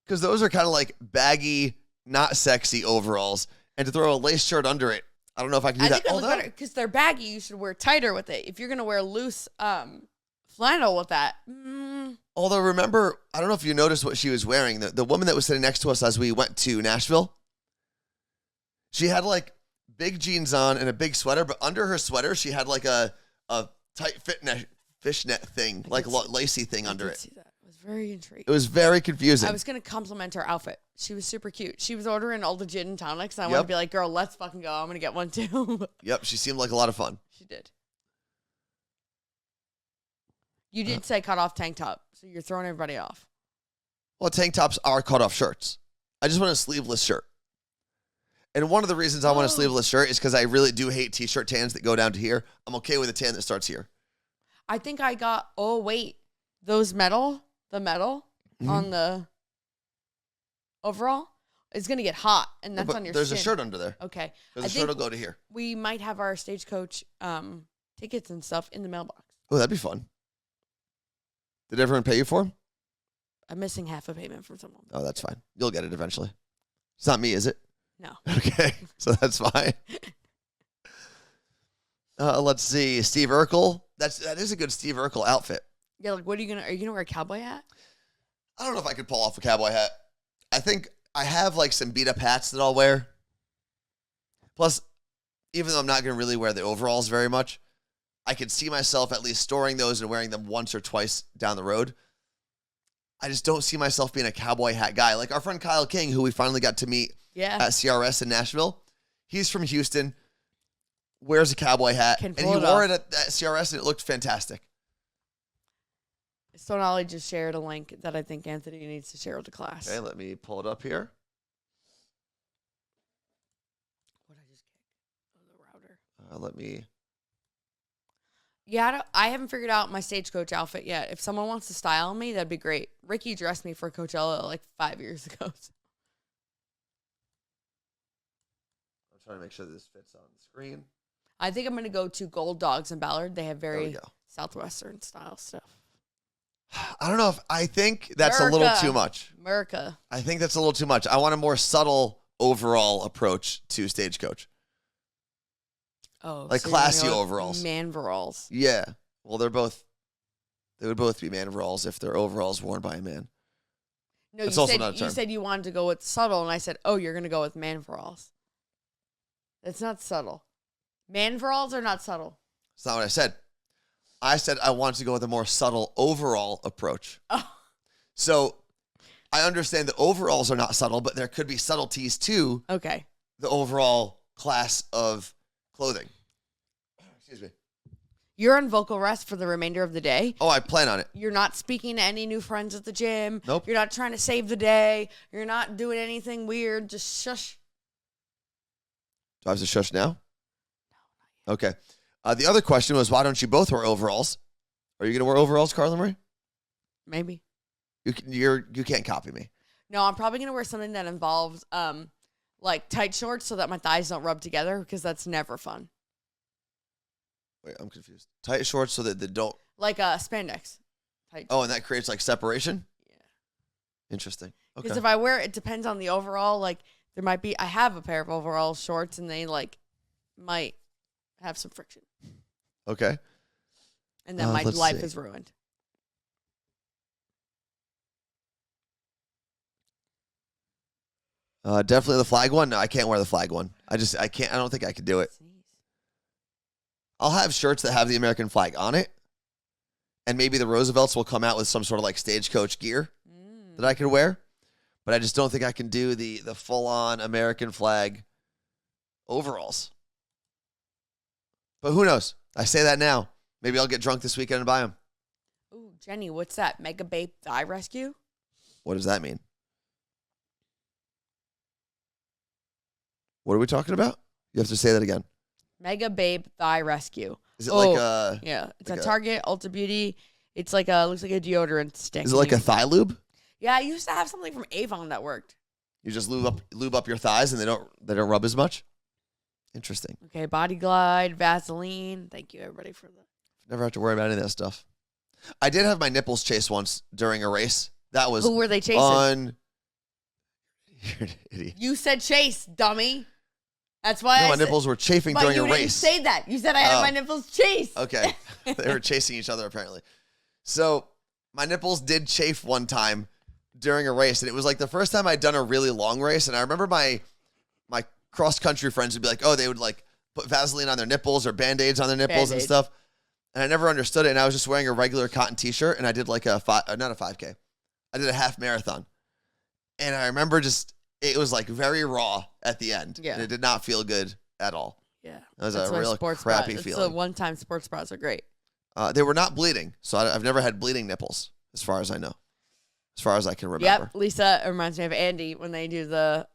Because those are kind of like baggy, not sexy overalls. And to throw a lace shirt under it, I don't know if I can do that. I think it would look better because they're baggy. You should wear tighter with it. If you're going to wear loose flannel with that. Although, remember, I don't know if you noticed what she was wearing. The woman that was sitting next to us as we went to Nashville, she had like big jeans on and a big sweater, but under her sweater, she had like a tight fishnet thing, like lacy thing under it. See that. I was very intrigued. It was very confusing. I was going to compliment her outfit. She was super cute. She was ordering all the gin and tonics, and I wanted to be like, girl, let's fucking go. I'm going to get one too. Yep, she seemed like a lot of fun. She did. You did say cut off tank top, so you're throwing everybody off. Well, tank tops are cut off shirts. I just want a sleeveless shirt. And one of the reasons I want a sleeveless shirt is because I really do hate t-shirt tans that go down to here. I'm okay with a tan that starts here. I think I got, those the metal on the overall is going to get hot, and that's on your There's skin. a shirt under there. Okay. The shirt will go to here. We might have our Stagecoach tickets and stuff in the mailbox. Oh, that'd be fun. Did everyone pay you for them? I'm missing half a payment from someone. Oh, that's fine. You'll get it eventually. It's not me, is it? No. Okay, so that's fine. Let's see. Steve Urkel. That is a good Steve Urkel outfit. Yeah, like, are you gonna wear a cowboy hat? I don't know if I could pull off a cowboy hat. I think I have like some beat up hats that I'll wear. Plus, even though I'm not going to really wear the overalls very much, I could see myself at least storing those and wearing them once or twice down the road. I just don't see myself being a cowboy hat guy. Like our friend Kyle King, who we finally got to meet at CRS in Nashville. He's from Houston, wears a cowboy hat, and he wore it at CRS, and it looked fantastic. So Nolly just shared a link that I think Anthony needs to share with the class. Okay, let me pull it up here. What I just kicked? Oh, the router. Let me. Yeah, I haven't figured out my Stagecoach outfit yet. If someone wants to style me, that'd be great. Ricki dressed me for Coachella like 5 years ago. I'm trying to make sure this fits on the screen. I think I'm going to go to Gold Dogs in Ballard. They have very Southwestern style stuff. I don't know if I think that's a little too much. America. I think that's a little too much. I want a more subtle overall approach to Stagecoach. Oh, like so classy overalls. Manveralls. Yeah. Well, they would both be manveralls if they're overalls worn by a man. No, that's you said you wanted to go with subtle, and I said, oh, you're going to go with manveralls. It's not subtle. Manveralls are not subtle. That's not what I said. I said I wanted to go with a more subtle overall approach. Oh. So I understand that overalls are not subtle, but there could be subtleties to the overall class of clothing. Excuse me. You're on vocal rest for the remainder of the day. Oh, I plan on it. You're not speaking to any new friends at the gym. Nope. You're not trying to save the day. You're not doing anything weird. Just shush. Do I have to shush now? No, not yet. Okay. The other question was, why don't you both wear overalls? Are you going to wear overalls, Carla Marie? Maybe. You can't copy me. No, I'm probably going to wear something that involves like tight shorts so that my thighs don't rub together because that's never fun. Wait, I'm confused. Tight shorts so that they don't... Like spandex. Tight and that creates like separation? Yeah. Interesting. Okay. Because if I wear it depends on the overall. Like there might be, I have a pair of overall shorts and they like might have some friction. Okay. And then my life is ruined. Definitely the flag one. No, I can't wear the flag one. I can't. I don't think I could do it. I'll have shirts that have the American flag on it. And maybe the Roosevelts will come out with some sort of like Stagecoach gear that I could wear. But I just don't think I can do the full-on American flag overalls. But who knows? I say that now. Maybe I'll get drunk this weekend and buy them. Ooh, Jenny, what's that? Mega Babe Thigh Rescue? What does that mean? What are we talking about? You have to say that again. Mega Babe Thigh Rescue. Is it like a... Yeah, it's like a Target, Ulta Beauty. It's like looks like a deodorant stick. Is it like a thigh lube? Yeah, I used to have something from Avon that worked. You just lube up your thighs and they don't rub as much? Interesting. Okay, Body Glide, Vaseline. Thank you, everybody, for that. Never have to worry about any of that stuff. I did have my nipples chased once during a race. That was... Who were they chasing? You're an idiot. You said chase, dummy. That's why my nipples were chafing during a race. But you didn't say that. You said I had my nipples chased. Okay. They were chasing each other, apparently. So my nipples did chafe one time during a race, and it was like the first time I'd done a really long race, and I remember my cross-country friends would be like, oh, they would like put Vaseline on their nipples or Band-Aids on their nipples and stuff, and I never understood it, and I was just wearing a regular cotton t-shirt, and I did like not a 5K. I did a half marathon, and I remember it was like very raw at the end, and it did not feel good at all. Yeah. It was a real crappy feeling. So one-time sports bras are great. They were not bleeding, so I've never had bleeding nipples, as far as I know. As far as I can remember. Yep, Lisa, it reminds me of Andy when they do the,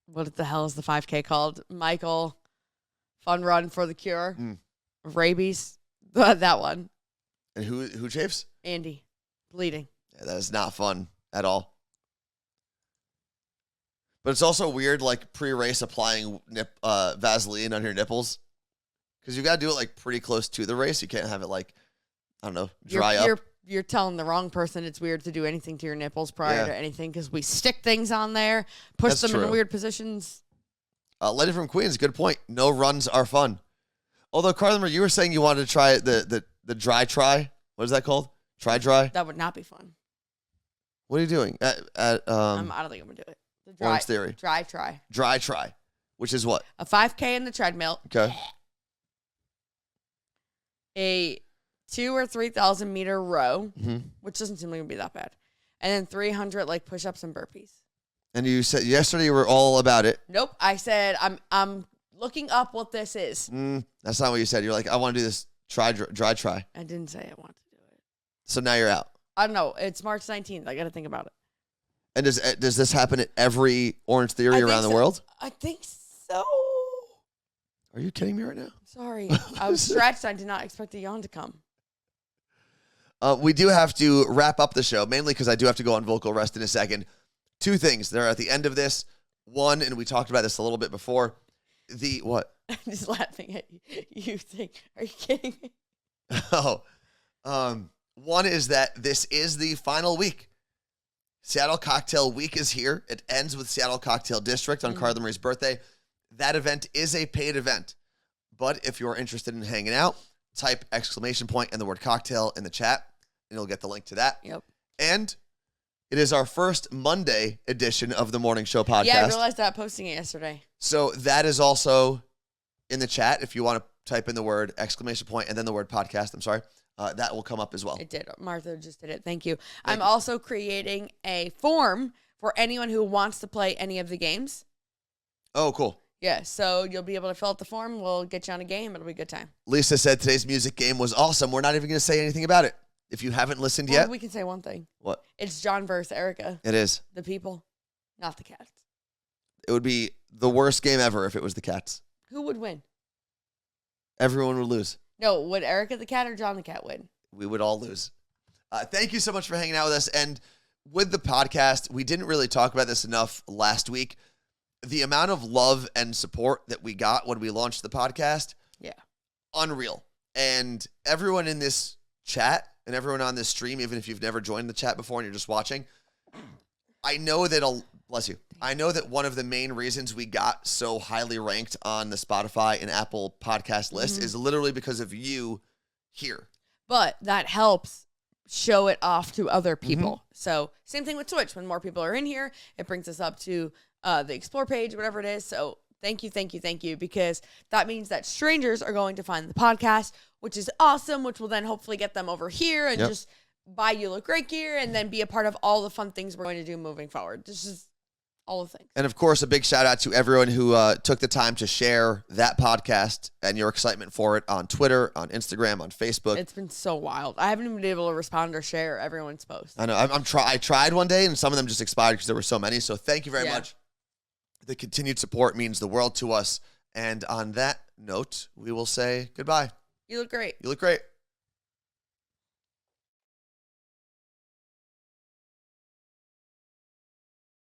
what the hell is the 5K called? Michael, Fun Run for the Cure, Rabies, that one. And who chafes? Andy, bleeding. Yeah, that is not fun at all. But it's also weird, like, pre-race applying Vaseline on your nipples. Because you got to do it, like, pretty close to the race. You can't have it, like, I don't know, dry up. You're telling the wrong person it's weird to do anything to your nipples prior to anything because we stick things on there, push them in weird positions. Lady from Queens, good point. No runs are fun. Although, Carla, you were saying you wanted to try the dry try. What is that called? Try dry? That would not be fun. What are you doing? I don't think I'm going to do it. The Orange Theory. Dry try. Dry try, which is what? A 5K in the treadmill. Okay. A 2 or 3,000 meter row, Mm-hmm. which doesn't seem like it would be that bad. And then 300 like push-ups and burpees. And you said yesterday you were all about it. Nope. I said, I'm looking up what this is. That's not what you said. You're like, I want to do this dry try. I didn't say I want to do it. So now you're out. I don't know. It's March 19th. I got to think about it. And does this happen at every Orange Theory I around the think so. world? I think so. Are you kidding me right now? Sorry. I was stretched. I did not expect a yawn to come. We do have to wrap up the show, mainly because I do have to go on vocal rest in a second. 2 things. They're at the end of this. One, and we talked about this a little bit before. What? I'm just laughing at you. Are you kidding me? One is that this is the final week. Seattle Cocktail Week is here. It ends with Seattle Cocktail District on Carla Marie's birthday. That event is a paid event. But if you're interested in hanging out, type ! And the word cocktail in the chat, and you'll get the link to that. Yep. And it is our first Monday edition of the Morning Show podcast. Yeah, I realized that posting it yesterday. So that is also in the chat. If you want to type in the word ! And then the word podcast, I'm sorry, that will come up as well. It did. Martha just did it. Thank you. I'm also creating a form for anyone who wants to play any of the games. Oh, cool. Yeah, so you'll be able to fill out the form. We'll get you on a game. It'll be a good time. Lisa said today's music game was awesome. We're not even going to say anything about it. If you haven't listened Well, yet. we can say one thing. What? It's John versus Erica. It is. The people, not the cats. It would be the worst game ever if it was the cats. Who would win? Everyone would lose. No, would Erica the cat or John the cat win? We would all lose. Thank you so much for hanging out with us. And with the podcast, we didn't really talk about this enough last week. The amount of love and support that we got when we launched the podcast, Yeah. unreal. And everyone in this chat and everyone on this stream, even if you've never joined the chat before and you're just watching, I know that, bless you, I know that one of the main reasons we got so highly ranked on the Spotify and Apple podcast list is literally because of you here. But that helps show it off to other people. So same thing with Twitch. When more people are in here, it brings us up to the explore page, whatever it is. So thank you, because that means that strangers are going to find the podcast, which is awesome, which will then hopefully get them over here and just buy You Look Great gear and then be a part of all the fun things we're going to do moving forward. This is all the things. And of course, a big shout out to everyone who took the time to share that podcast and your excitement for it on Twitter, on Instagram, on Facebook. It's been so wild. I haven't even been able to respond or share everyone's posts. I know. I tried one day, and some of them just expired because there were so many. So thank you very much. The continued support means the world to us. And on that note, we will say goodbye. You look great. You look great.